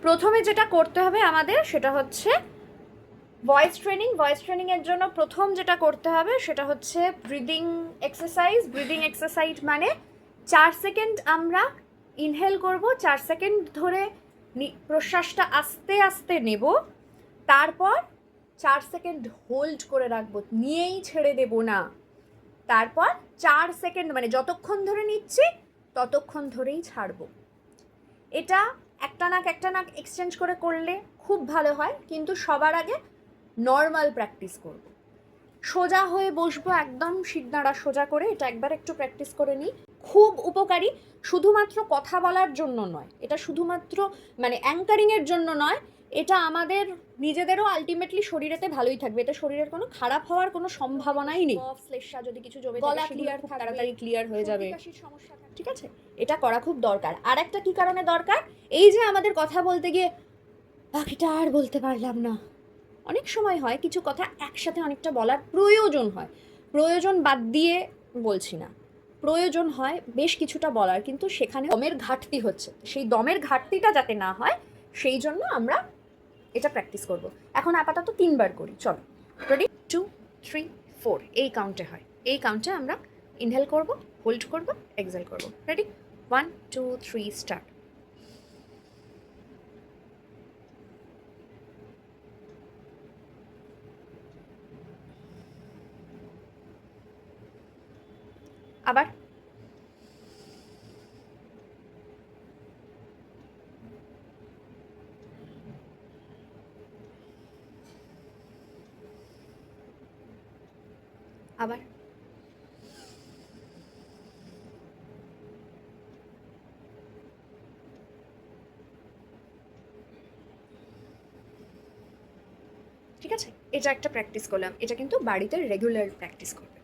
প্রথমে যেটা করতে হবে আমাদের সেটা হচ্ছে ভয়েস ট্রেনিং। ভয়েস ট্রেনিংয়ের জন্য প্রথম যেটা করতে হবে সেটা হচ্ছে ব্রিদিং এক্সারসাইজ। ব্রিদিং এক্সারসাইজ মানে 4 সেকেন্ড আমরা ইনহেল করব, 4 সেকেন্ড ধরে প্রশ্বাসটা আস্তে আস্তে নেব, তারপর 4 সেকেন্ড হোল্ড করে রাখবো, নিয়েই ছেড়ে দেব না। তারপর 4 সেকেন্ড মানে যতক্ষণ ধরে নিচ্ছি ততক্ষণ ধরেই ছাড়বো। এটা একটা নাক এক্সচেঞ্জ করে করলে খুব ভালো হয়, কিন্তু সবার আগে নর্মাল প্র্যাকটিস করব। সোজা হয়ে বসবো, একদম শিরদাঁড়া সোজা করে, এটা একবার একটু প্র্যাকটিস করে নিই। খুব উপকারী, শুধুমাত্র কথা বলার জন্য নয়, এটা শুধুমাত্র মানে অ্যাঙ্কারিংয়ের জন্য নয়, এটা আমাদের নিজেদেরও আলটিমেটলি শরীরেতে ভালোই থাকবে। এতে শরীরের কোনো খারাপ হওয়ার কোনো সম্ভাবনাই নেই। শ্লেষ্মা যদি কিছু জমে গলা ক্লিয়ার, তাড়াতাড়ি ক্লিয়ার হয়ে যাবে, ঠিক আছে? এটা করা খুব দরকার। আর একটা কি কারণে দরকার, এই যে আমাদের কথা বলতে গিয়ে বাকিটা আর বলতে পারলাম না, অনেক সময় হয় কিছু কথা একসাথে অনেকটা বলার প্রয়োজন হয়, প্রয়োজন বাদ দিয়ে বলছি না, প্রয়োজন হয় বেশ কিছুটা বলার, কিন্তু সেখানে দমের ঘাটতি হচ্ছে। সেই দমের ঘাটতিটা যাতে না হয় সেই জন্য আমরা এটা প্র্যাকটিস করব। এখন আপাতত 3 বার করি, চলো। রেডি? 2 3 4 এই কাউন্টে হয়, এই কাউন্টে আমরা ইনহেল করব, হোল্ড করব, এক্সহেল করব। রেডি? 1 2 3 স্টার্ট। আবার আবার ঠিক আছে? এটা একটা প্র্যাকটিস করলাম, এটা কিন্তু বাড়িতে রেগুলার প্র্যাকটিস করবে।